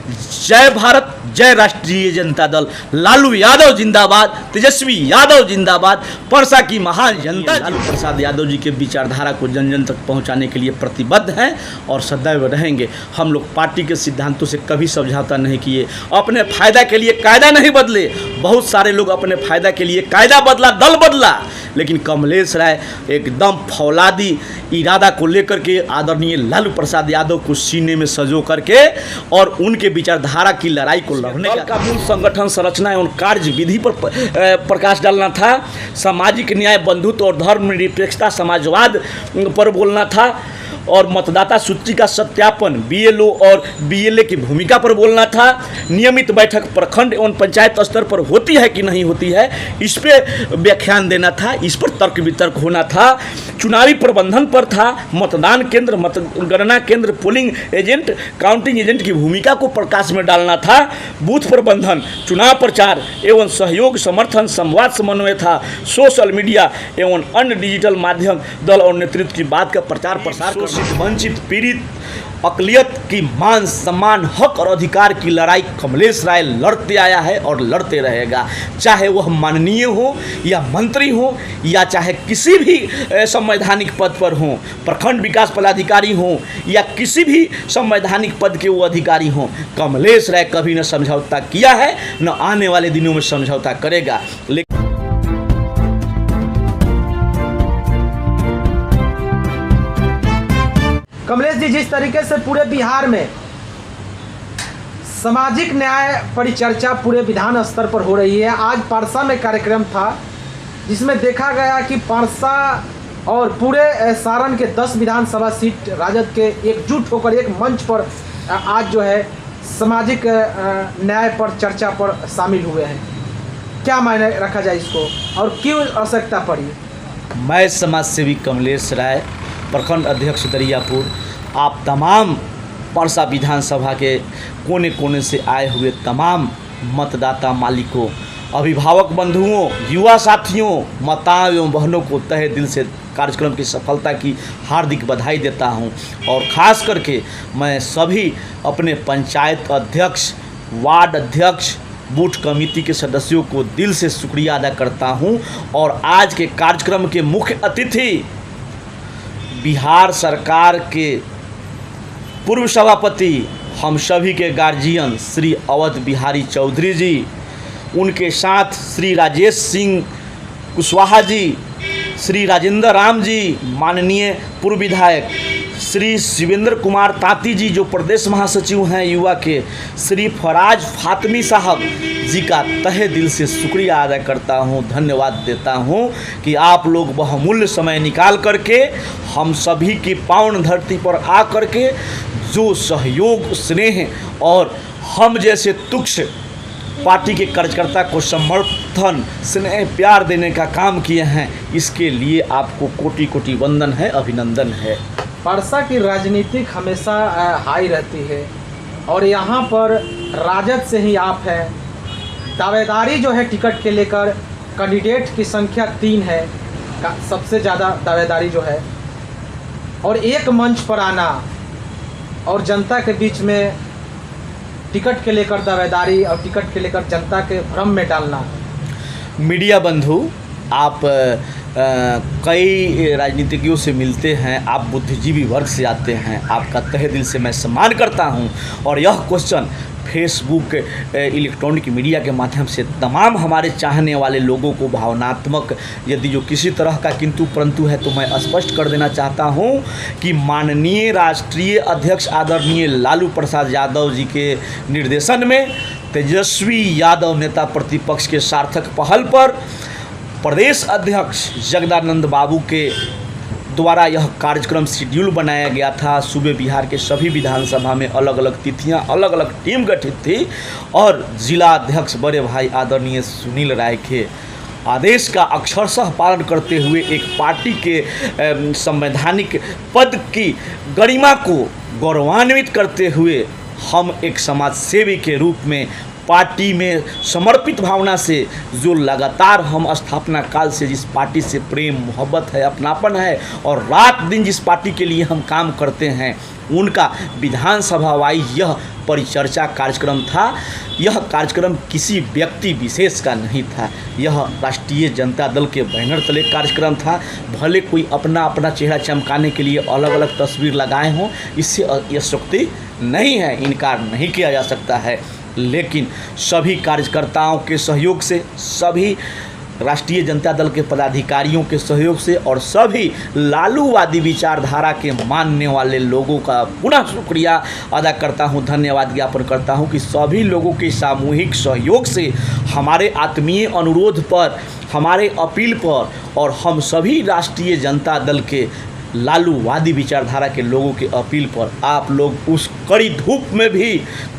जय भारत, जय राष्ट्रीय जनता दल, लालू यादव जिंदाबाद, तेजस्वी यादव जिंदाबाद, परसा की महान जनता लालू प्रसाद यादव जी के विचारधारा को जन जन तक पहुंचाने के लिए प्रतिबद्ध हैं और सदैव रहेंगे। हम लोग पार्टी के सिद्धांतों से कभी समझौता नहीं किए, अपने फायदा के लिए कायदा नहीं बदले। बहुत सारे लोग अपने फायदा के लिए कायदा बदला, दल बदला, लेकिन कमलेश राय एकदम फौलादी इरादा को लेकर के आदरणीय लालू प्रसाद यादव को सीने में सजो करके और उनके विचारधारा की लड़ाई को लड़ने का मूल संगठन संरचना एवं कार्य विधि पर प्रकाश डालना था। सामाजिक न्याय, बंधुत्व और धर्मनिरपेक्षता, समाजवाद पर बोलना था और मतदाता सूची का सत्यापन, बीएलओ और बीएलए की भूमिका पर बोलना था। नियमित बैठक प्रखंड एवं पंचायत स्तर पर होती है कि नहीं होती है, इस पर व्याख्यान देना था, इस पर तर्क वितर्क होना था। चुनावी प्रबंधन पर था, मतदान केंद्र, मतगणना केंद्र, पोलिंग एजेंट, काउंटिंग एजेंट की भूमिका को प्रकाश में डालना था। बूथ प्रबंधन, चुनाव प्रचार एवं सहयोग, समर्थन, संवाद, समन्वय था। सोशल मीडिया एवं अन्य डिजिटल माध्यम, दल और नेतृत्व की बात का प्रचार प्रसार, वंचित, पीड़ित, अकलियत की मान सम्मान, हक और अधिकार की लड़ाई कमलेश राय लड़ते आया है और लड़ते रहेगा। चाहे वह माननीय हो या मंत्री हो या चाहे किसी भी संवैधानिक पद पर हो, प्रखंड विकास पदाधिकारी हो या किसी भी संवैधानिक पद के वो अधिकारी हो, कमलेश राय कभी न समझौता किया है, न आने वाले दिनों में समझौता करेगा। लेकिन कमलेश जी, जिस तरीके से पूरे बिहार में सामाजिक न्याय परिचर्चा पूरे विधान स्तर पर हो रही है, आज परसा में कार्यक्रम था जिसमें देखा गया कि परसा और पूरे सारण के 10 विधानसभा सीट राजद के एकजुट होकर एक मंच पर आज जो है सामाजिक न्याय पर चर्चा पर शामिल हुए हैं। क्या मायने रखा जाए इसको और क्यों आवश्यकता पड़ी? मैं समाज सेवी कमलेश राय, प्रखंड अध्यक्ष दरियापुर, आप तमाम परसा विधानसभा के कोने कोने से आए हुए तमाम मतदाता मालिकों, अभिभावक बंधुओं, युवा साथियों, माताओं एवं बहनों को तहे दिल से कार्यक्रम की सफलता की हार्दिक बधाई देता हूं। और ख़ास करके मैं सभी अपने पंचायत अध्यक्ष, वार्ड अध्यक्ष, बूथ कमेटी के सदस्यों को दिल से शुक्रिया अदा करता हूं। और आज के कार्यक्रम के मुख्य अतिथि बिहार सरकार के पूर्व सभापति, हम सभी के गार्जियन श्री अवध बिहारी चौधरी जी, उनके साथ श्री राजेश सिंह कुशवाहा जी, श्री राजेंद्र राम जी, माननीय पूर्व विधायक श्री शिवेंद्र कुमार ताती जी जो प्रदेश महासचिव हैं युवा के, श्री फराज फातमी साहब जी का तहे दिल से शुक्रिया अदा करता हूं, धन्यवाद देता हूं कि आप लोग बहुमूल्य समय निकाल करके हम सभी की पावन धरती पर आ करके जो सहयोग, स्नेह और हम जैसे तुच्छ पार्टी के कार्यकर्ता को समर्थन, स्नेह, प्यार देने का काम किए हैं, इसके लिए आपको कोटि कोटि वंदन है, अभिनंदन है। परसा की राजनीतिक हमेशा हाई रहती है और यहाँ पर राजद से ही आप हैं। दावेदारी जो है टिकट के लेकर, कैंडिडेट की संख्या 3 है, सबसे ज़्यादा दावेदारी जो है, और एक मंच पर आना और जनता के बीच में टिकट के लेकर दावेदारी और टिकट के लेकर जनता के भ्रम में डालना। मीडिया बंधु, आप कई राजनीतिज्ञों से मिलते हैं, आप बुद्धिजीवी वर्ग से आते हैं, आपका तहे दिल से मैं सम्मान करता हूं। और यह क्वेश्चन फेसबुक, इलेक्ट्रॉनिक मीडिया के माध्यम से तमाम हमारे चाहने वाले लोगों को भावनात्मक यदि जो किसी तरह का किंतु परंतु है तो मैं स्पष्ट कर देना चाहता हूं कि माननीय राष्ट्रीय अध्यक्ष आदरणीय लालू प्रसाद यादव जी के निर्देशन में तेजस्वी यादव नेता प्रतिपक्ष के सार्थक पहल पर प्रदेश अध्यक्ष जगदानंद बाबू के द्वारा यह कार्यक्रम शेड्यूल बनाया गया था। सूबे बिहार के सभी विधानसभा में अलग अलग तिथियां, अलग अलग टीम गठित थी और जिला अध्यक्ष बड़े भाई आदरणीय सुनील राय के आदेश का अक्षरशः पालन करते हुए एक पार्टी के संवैधानिक पद की गरिमा को गौरवान्वित करते हुए हम एक समाज सेवी के रूप में पार्टी में समर्पित भावना से जो लगातार हम स्थापना काल से जिस पार्टी से प्रेम मोहब्बत है, अपनापन है और रात दिन जिस पार्टी के लिए हम काम करते हैं, उनका विधानसभा वाइज यह परिचर्चा कार्यक्रम था। यह कार्यक्रम किसी व्यक्ति विशेष का नहीं था, यह राष्ट्रीय जनता दल के बैनर तले कार्यक्रम था। भले कोई अपना अपना चेहरा चमकाने के लिए अलग अलग तस्वीर लगाए हों, इससे अतिशयोक्ति नहीं है, इनकार नहीं किया जा सकता है, लेकिन सभी कार्यकर्ताओं के सहयोग से, सभी राष्ट्रीय जनता दल के पदाधिकारियों के सहयोग से और सभी लालूवादी विचारधारा के मानने वाले लोगों का पुनः शुक्रिया अदा करता हूं, धन्यवाद ज्ञापन करता हूं कि सभी लोगों के सामूहिक सहयोग से हमारे आत्मीय अनुरोध पर, हमारे अपील पर और हम सभी राष्ट्रीय जनता दल के लालूवादी विचारधारा के लोगों के अपील पर आप लोग उस कड़ी धूप में भी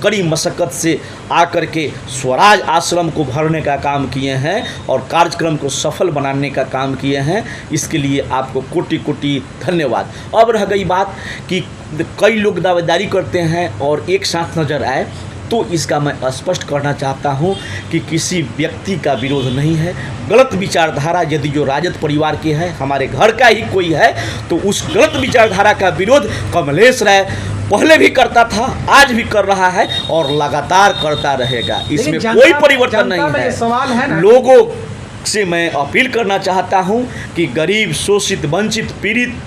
कड़ी मशक्क़त से आकर के स्वराज आश्रम को भरने का काम किए हैं और कार्यक्रम को सफल बनाने का काम किए हैं। इसके लिए आपको कोटि कोटि धन्यवाद। अब रह गई बात कि कई लोग दावेदारी करते हैं और एक साथ नज़र आए, तो इसका मैं स्पष्ट करना चाहता हूं कि किसी व्यक्ति का विरोध नहीं है। गलत विचारधारा यदि जो राजद परिवार के है, हमारे घर का ही कोई है, तो उस गलत विचारधारा का विरोध कमलेश राय पहले भी करता था, आज भी कर रहा है और लगातार करता रहेगा। इसमें कोई परिवर्तन नहीं है। सवाल है ना, लोगों से मैं अपील करना चाहता हूं कि गरीब, शोषित, वंचित, पीड़ित,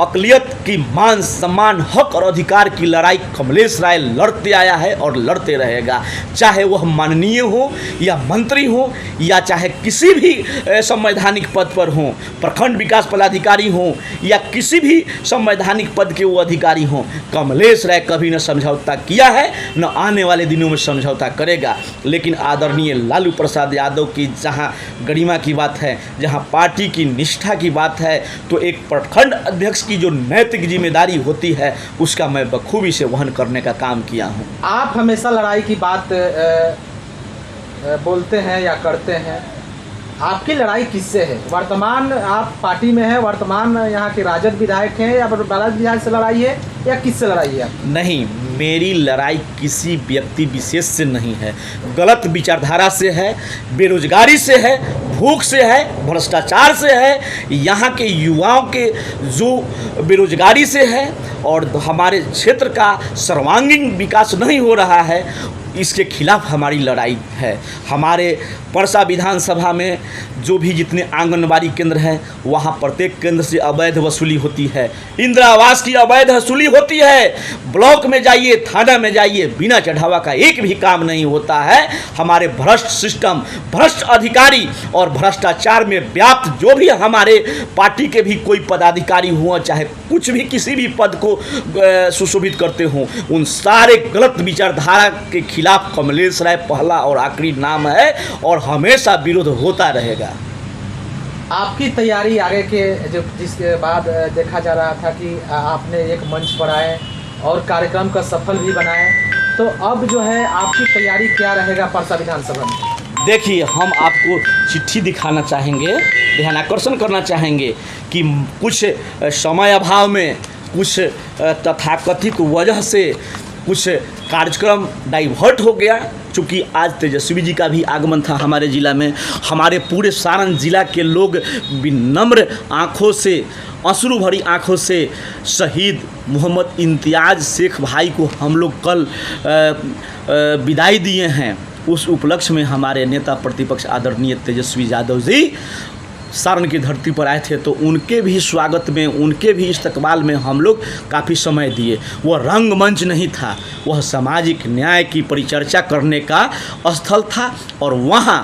अक़लियत की मान सम्मान, हक और अधिकार की लड़ाई कमलेश राय लड़ते आया है और लड़ते रहेगा। चाहे वह माननीय हो या मंत्री हो या चाहे किसी भी संवैधानिक पद पर हो, प्रखंड विकास पदाधिकारी हो या किसी भी संवैधानिक पद के वो अधिकारी हों, कमलेश राय कभी न समझौता किया है, न आने वाले दिनों में समझौता करेगा। लेकिन आदरणीय लालू प्रसाद यादव की जहाँ गरिमा की बात है, जहाँ पार्टी की निष्ठा की बात है, तो एक प्रखंड अध्यक्ष की जो नैतिक जिम्मेदारी होती है उसका मैं बखूबी से वहन करने का काम किया हूँ। आप हमेशा लड़ाई की बात बोलते हैं या करते हैं, आपकी लड़ाई किससे है? वर्तमान आप पार्टी में हैं, वर्तमान यहाँ के राजद विधायक हैं या राजद विधायक से लड़ाई है या किससे लड़ाई है? नहीं, मेरी लड़ाई किसी व्यक्ति विशेष से नहीं है, गलत विचारधारा से है, बेरोजगारी से है, भूख से है, भ्रष्टाचार से है, यहाँ के युवाओं के जो बेरोजगारी से है और हमारे क्षेत्र का सर्वांगीण विकास नहीं हो रहा है, इसके खिलाफ हमारी लड़ाई है। हमारे परसा विधानसभा में जो भी जितने आंगनबाड़ी केंद्र हैं, वहाँ प्रत्येक केंद्र से अवैध वसूली होती है, इंदिरा आवास की अवैध वसूली होती है। ब्लॉक में जाइए, थाना में जाइए, बिना चढ़ावा का एक भी काम नहीं होता है। हमारे भ्रष्ट सिस्टम, भ्रष्ट अधिकारी और भ्रष्टाचार में व्याप्त जो भी हमारे पार्टी के भी कोई पदाधिकारी हुआ, चाहे कुछ भी किसी भी पद को सुशोभित करते हों, उन सारे गलत विचारधारा के खिलाफ कमलेश राय पहला और आखिरी नाम है और हमेशा विरोध होता रहेगा। आपकी तैयारी आगे के जो जिसके बाद देखा जा रहा था कि आपने एक मंच पर आए और कार्यक्रम का सफल भी बनाए, तो अब जो है आपकी तैयारी क्या रहेगा परसा विधानसभा में? देखिए, हम आपको चिट्ठी दिखाना चाहेंगे, ध्यान आकर्षण करना चाहेंगे कि कुछ समय अभाव में, कुछ तथाकथित वजह से कुछ कार्यक्रम डाइवर्ट हो गया। चूँकि आज तेजस्वी जी का भी आगमन था हमारे ज़िला में, हमारे पूरे सारण ज़िला के लोग विनम्र आँखों से, अश्रु भरी आँखों से शहीद मोहम्मद इम्तियाज़ शेख भाई को हम लोग कल विदाई दिए हैं। उस उपलक्ष्य में हमारे नेता प्रतिपक्ष आदरणीय तेजस्वी यादव जी सारण की धरती पर आए थे, तो उनके भी स्वागत में, उनके भी इस्तकबाल में हम लोग काफ़ी समय दिए। वह रंगमंच नहीं था, वह सामाजिक न्याय की परिचर्चा करने का स्थल था और वहाँ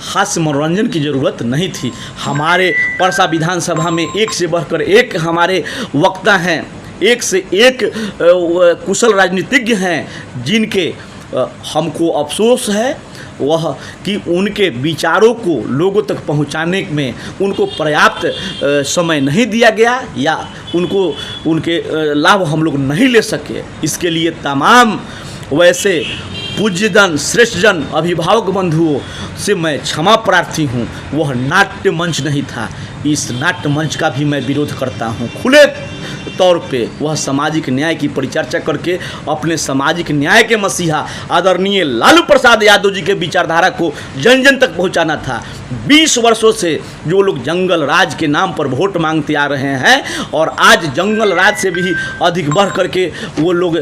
हास्य मनोरंजन की ज़रूरत नहीं थी। हमारे परसा विधानसभा में एक से बढ़कर एक हमारे वक्ता हैं, एक से एक कुशल राजनीतिज्ञ हैं, जिनके हमको अफसोस है वह कि उनके विचारों को लोगों तक पहुंचाने में उनको पर्याप्त समय नहीं दिया गया या उनके लाभ हम लोग नहीं ले सके। इसके लिए तमाम वैसे पूज्यजन, श्रेष्ठजन, अभिभावक बंधुओं से मैं क्षमा प्रार्थी हूँ। वह नाट्य मंच नहीं था, इस नाट्य मंच का भी मैं विरोध करता हूँ। खुले तौर पे वह सामाजिक न्याय की परिचर्चा करके अपने सामाजिक न्याय के मसीहा आदरणीय लालू प्रसाद यादव जी के विचारधारा को जन जन तक पहुंचाना था। 20 वर्षों से जो लोग जंगल राज के नाम पर वोट मांगते आ रहे हैं और आज जंगल राज से भी अधिक बढ़ करके वो लोग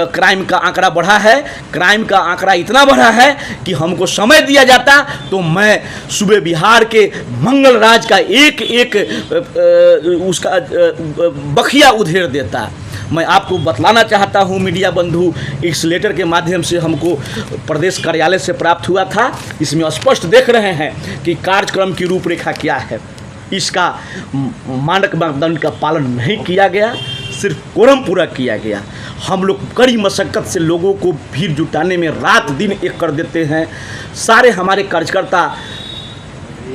क्राइम का आंकड़ा बढ़ा है। क्राइम का आंकड़ा इतना बढ़ा है कि हमको समय दिया जाता तो मैं सूबे बिहार के मंगल राज का एक एक उसका बखिया उधेड़ देता। मैं आपको बतलाना चाहता हूं मीडिया बंधु, इस लेटर के माध्यम से हमको प्रदेश कार्यालय से प्राप्त हुआ था। इसमें स्पष्ट देख रहे हैं कि कार्यक्रम की रूपरेखा क्या है। इसका मानक मानदंड का पालन नहीं किया गया, सिर्फ कोरम पूरा किया गया। हम लोग कड़ी मशक्क़त से लोगों को भीड़ जुटाने में रात दिन एक कर देते हैं। सारे हमारे कार्यकर्ता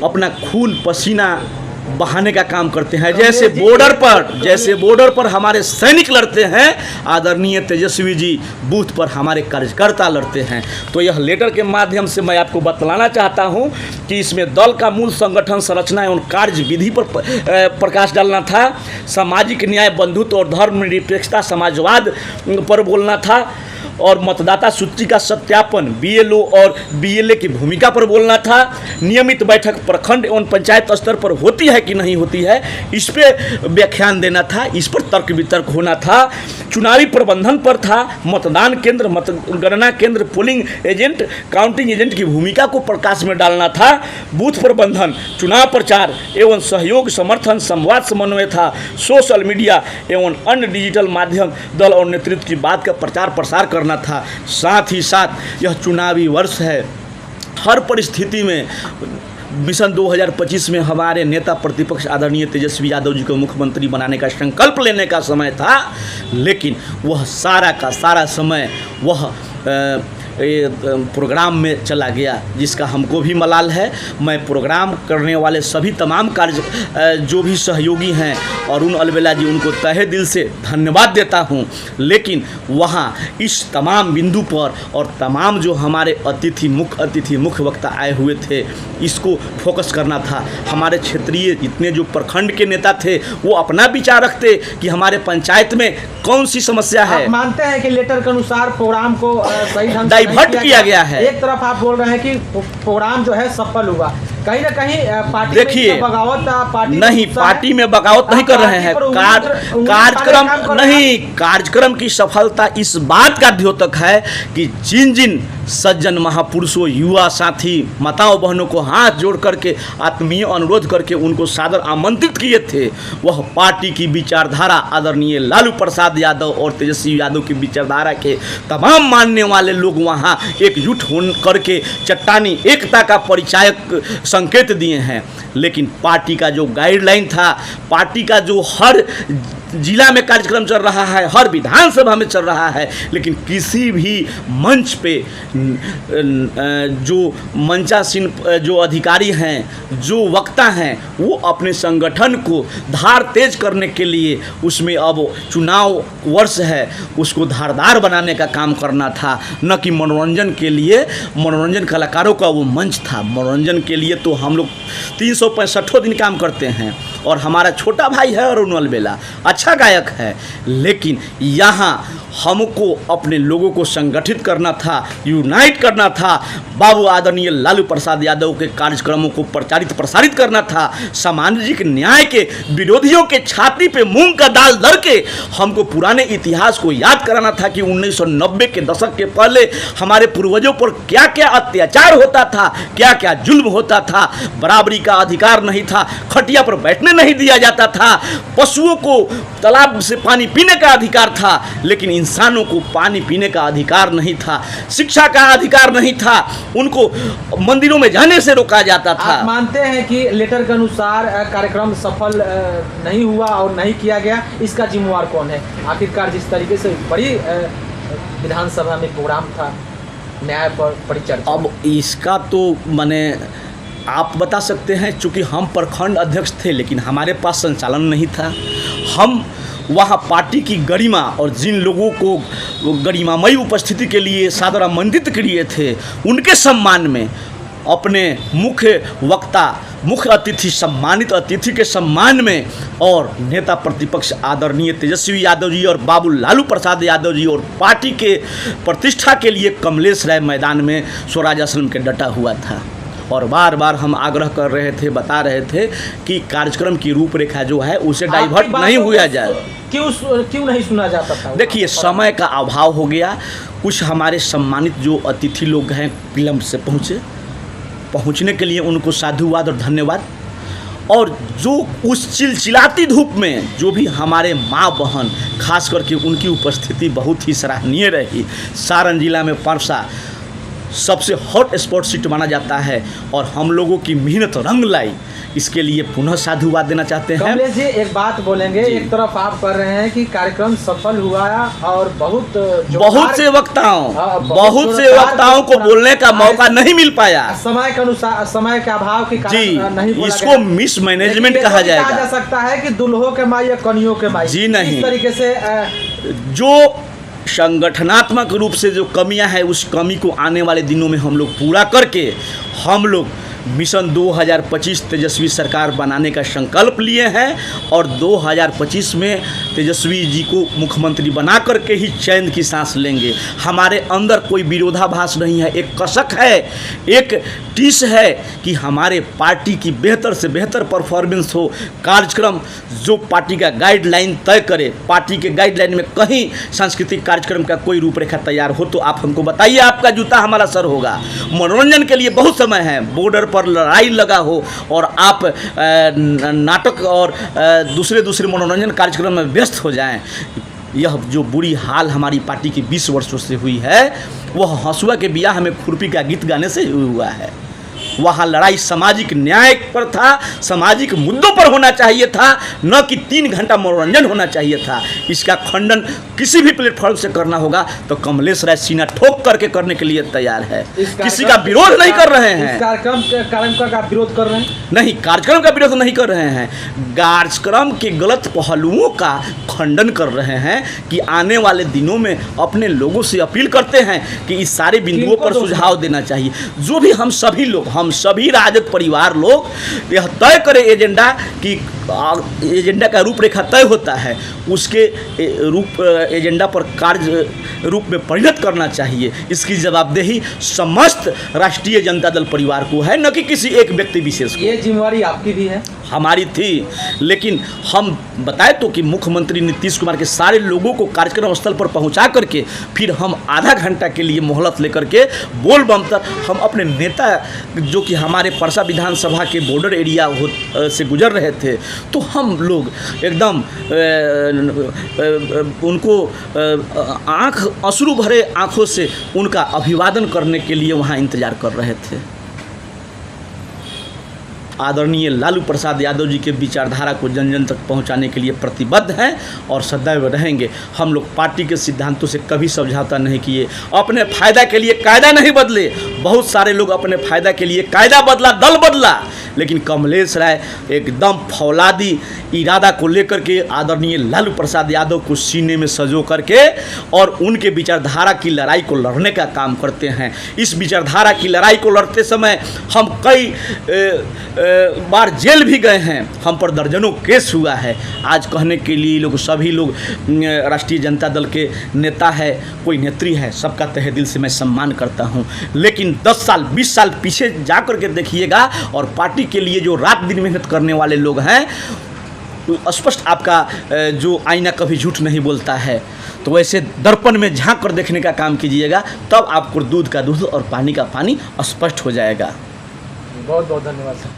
अपना खून पसीना बहाने का काम करते हैं। जैसे बॉर्डर पर हमारे सैनिक लड़ते हैं, आदरणीय तेजस्वी जी बूथ पर हमारे कार्यकर्ता लड़ते हैं। तो यह लेटर के माध्यम से मैं आपको बतलाना चाहता हूं कि इसमें दल का मूल संगठन, संरचना एवं कार्य विधि पर प्रकाश डालना था। सामाजिक न्याय, बंधुत्व और धर्मनिरपेक्षता, समाजवाद पर बोलना था और मतदाता सूची का सत्यापन, बीएलओ और बीएलए की भूमिका पर बोलना था। नियमित बैठक प्रखंड एवं पंचायत स्तर पर होती है कि नहीं होती है, इस पर व्याख्यान देना था। इस पर तर्क वितर्क होना था। चुनावी प्रबंधन पर था। मतदान केंद्र, मतगणना केंद्र, पोलिंग एजेंट, काउंटिंग एजेंट की भूमिका को प्रकाश में डालना था। बूथ प्रबंधन, चुनाव प्रचार एवं सहयोग, समर्थन, संवाद, समन्वय था। सोशल मीडिया एवं अन्य डिजिटल माध्यम, दल और नेतृत्व की बात का प्रचार प्रसार करना था। साथ ही साथ यह चुनावी वर्ष है, हर परिस्थिति में मिशन 2025 में हमारे नेता प्रतिपक्ष आदरणीय तेजस्वी यादव जी को मुख्यमंत्री बनाने का संकल्प लेने का समय था, लेकिन वह सारा का सारा समय वह प्रोग्राम में चला गया, जिसका हमको भी मलाल है। मैं प्रोग्राम करने वाले सभी तमाम कार्य जो भी सहयोगी हैं अरुण अलवेला जी, उनको तहे दिल से धन्यवाद देता हूं। लेकिन वहां इस तमाम बिंदु पर और तमाम जो हमारे मुख्य वक्ता आए हुए थे, इसको फोकस करना था। हमारे क्षेत्रीय जितने जो प्रखंड के नेता थे वो अपना विचार रखते कि हमारे पंचायत में कौन सी समस्या है। आप मानते हैं कि लेटर के अनुसार प्रोग्राम को सही ढंग से डाइवर्ट किया गया है। एक तरफ आप बोल रहे हैं कि प्रोग्राम जो है सफल हुआ, कहीं ना कहीं पार्टी देखिए, में बगावत, पार्टी में बगावत नहीं कर रहे हैं। कार्यक्रम की सफलता इस बात का द्योतक है कि जिन जिन सज्जन महापुरुषों, युवा साथी, माताओं बहनों को हाथ जोड़ करके आत्मीय अनुरोध करके उनको सादर आमंत्रित किए थे, वह पार्टी की विचारधारा आदरणीय लालू प्रसाद यादव और तेजस्वी यादव की विचारधारा के तमाम मानने वाले लोग वहाँ एकजुट हो करके चट्टानी एकता का परिचायक संकेत दिए हैं। लेकिन पार्टी का जो गाइडलाइन था, पार्टी का जो हर जिला में कार्यक्रम चल रहा है, हर विधानसभा में चल रहा है, लेकिन किसी भी मंच पे जो मंचासीन जो अधिकारी हैं, जो वक्ता हैं, वो अपने संगठन को धार तेज करने के लिए, उसमें अब चुनाव वर्ष है, उसको धारदार बनाने का काम करना था, न कि मनोरंजन के लिए। मनोरंजन कलाकारों का वो मंच था। मनोरंजन के लिए तो हम लोग 365 दिन काम करते हैं और हमारा छोटा भाई है अरुण अलवेला, अच्छा गायक है, लेकिन यहाँ हमको अपने लोगों को संगठित करना था, यूनाइट करना था। बाबू आदरणीय लालू प्रसाद यादव के कार्यक्रमों को प्रसारित करना था। सामाजिक न्याय के विरोधियों के छाती पे मूंग का दाल धर के हमको पुराने इतिहास को याद कराना था कि 1990 के दशक के पहले हमारे पूर्वजों पर क्या क्या अत्याचार होता था, क्या क्या जुल्म होता था। बराबरी का अधिकार नहीं था, खटिया पर बैठने नहीं दिया जाता था, पशुओं को तालाब से पानी पीने का अधिकार था, लेकिन इंसानों को पानी पीने का अधिकार नहीं था। शिक्षा का अधिकार नहीं था, उनको मंदिरों में जाने से रोका जाता था। आप मानते हैं कि लेटर के अनुसार कार्यक्रम सफल नहीं हुआ और नहीं किया गया, इसका जिम्मेवार कौन है? आखिरकार जिस तरीके से बड़ी विधानसभा में प्रोग्राम था, न्याय पर परिचर्चा, अब इसका तो माने आप बता सकते हैं। चूँकि हम प्रखंड अध्यक्ष थे, लेकिन हमारे पास संचालन नहीं था। हम वहाँ पार्टी की गरिमा और जिन लोगों को गरिमामयी उपस्थिति के लिए सादर आमंत्रित किए थे, उनके सम्मान में अपने मुख्य वक्ता, मुख्य अतिथि, सम्मानित अतिथि के सम्मान में और नेता प्रतिपक्ष आदरणीय तेजस्वी यादव जी और बाबू लालू प्रसाद यादव जी और पार्टी के प्रतिष्ठा के लिए कमलेश राय मैदान में स्वराज आश्रम के डटा हुआ था। और बार बार हम आग्रह कर रहे थे, बता रहे थे कि कार्यक्रम की रूपरेखा जो है उसे डाइवर्ट नहीं हुआ जाए। क्यों नहीं सुना जाता था? देखिए, समय का अभाव हो गया। कुछ हमारे सम्मानित जो अतिथि लोग हैं विलम्ब से पहुंचने के लिए उनको साधुवाद और धन्यवाद। और जो उस चिलचिलाती धूप में जो भी हमारे माँ बहन, खास करके उनकी उपस्थिति बहुत ही सराहनीय रही। सारण जिला में परसा सबसे हॉट स्पॉट सीट माना जाता है और हम लोगों की मेहनत रंग लाई, इसके लिए पुनः साधुवाद देना चाहते हैं। कमलेश जी, एक बात बोलेंगे, एक तरफ आप कर रहे हैं कि कार्यक्रम सफल हुआ और बहुत से वक्ताओं को बोलने का मौका नहीं मिल पाया। समय के अनुसार, समय के अभाव के कारण नहीं बोला इसको मिस मैनेजमेंट कहा जाएगा। कहा जा सकता है कि दुल्हों के माई या कनियों के माई। जी नहीं, इस तरीके से जो संगठनात्मक रूप से जो कमियां हैं उस कमी को आने वाले दिनों में हम लोग पूरा करके हम लोग मिशन 2025 तेजस्वी सरकार बनाने का संकल्प लिए हैं और 2025 में तेजस्वी जी को मुख्यमंत्री बना करके ही चैन की सांस लेंगे। हमारे अंदर कोई विरोधाभास नहीं है, एक कसक है, एक टीस है कि हमारे पार्टी की बेहतर से बेहतर परफॉर्मेंस हो। कार्यक्रम जो पार्टी का गाइडलाइन तय करे, पार्टी के गाइडलाइन में कहीं सांस्कृतिक कार्यक्रम का कोई रूपरेखा तैयार हो तो आप हमको बताइए, आपका जूता हमारा सर होगा। मनोरंजन के लिए बहुत समय है, बॉर्डर पर लड़ाई लगा हो और आप नाटक और दूसरे मनोरंजन कार्यक्रम में व्यस्त हो जाएं। यह जो बुरी हाल हमारी पार्टी की 20 वर्षों से हुई है वह हंसुआ के बियाह में खुरपी का गीत गाने से हुआ है। वहाँ लड़ाई सामाजिक न्याय पर था, सामाजिक मुद्दों पर होना चाहिए था, न कि 3 घंटा मनोरंजन होना चाहिए था। इसका खंडन किसी भी प्लेटफॉर्म से करना होगा तो कमलेश राय सीना ठोक करके करने के लिए तैयार है। किसी का विरोध नहीं कर रहे हैं। कार्यक्रम का विरोध कर रहे हैं? नहीं, कार्यक्रम का विरोध नहीं कर रहे हैं, कार्यक्रम के गलत पहलुओं का खंडन कर रहे हैं कि आने वाले दिनों में अपने लोगों से अपील करते हैं कि इस सारे बिंदुओं पर सुझाव देना चाहिए। जो भी हम सभी राजद परिवार लोग यह तय करें एजेंडा कि एजेंडा का रूपरेखा तय होता है, उसके एजेंडा पर कार्य रूप में परिणत करना चाहिए। इसकी जवाबदेही समस्त राष्ट्रीय जनता दल परिवार को है, न कि किसी एक व्यक्ति विशेष को। ये जिम्मेवारी आपकी भी है? हमारी थी, लेकिन हम बताए तो कि मुख्यमंत्री नीतीश कुमार के सारे लोगों को कार्यक्रम स्थल पर पहुंचा करके फिर हम आधा घंटा के लिए मोहलत लेकर के बोल बम तक हम अपने नेता जो कि हमारे परसा विधानसभा के बॉर्डर एरिया से गुजर रहे थे, तो हम लोग एकदम उनको अश्रु भरे आंखों से उनका अभिवादन करने के लिए वहाँ इंतजार कर रहे थे। आदरणीय लालू प्रसाद यादव जी के विचारधारा को जन जन तक पहुंचाने के लिए प्रतिबद्ध हैं और सदैव रहेंगे। हम लोग पार्टी के सिद्धांतों से कभी समझौता नहीं किए, अपने फायदा के लिए कायदा नहीं बदले। बहुत सारे लोग अपने फायदा के लिए कायदा बदला, दल बदला, लेकिन कमलेश राय एकदम फौलादी इरादा को लेकर के आदरणीय लालू प्रसाद यादव को सीने में सजो करके और उनके विचारधारा की लड़ाई को लड़ने का काम करते हैं। इस विचारधारा की लड़ाई को लड़ते समय हम कई बार जेल भी गए हैं, हम पर दर्जनों केस हुआ है। आज कहने के लिए लोग सभी लोग राष्ट्रीय जनता दल के नेता है, कोई नेत्री है, सबका तहे दिल से मैं सम्मान करता हूं, लेकिन 10 साल 20 साल पीछे जा कर के देखिएगा और पार्टी के लिए जो रात दिन मेहनत करने वाले लोग हैं, स्पष्ट आपका जो आईना कभी झूठ नहीं बोलता है, तो वैसे दर्पण में झांक कर देखने का काम कीजिएगा, तब आपको दूध का दूध और पानी का पानी स्पष्ट हो जाएगा। बहुत बहुत धन्यवाद सर।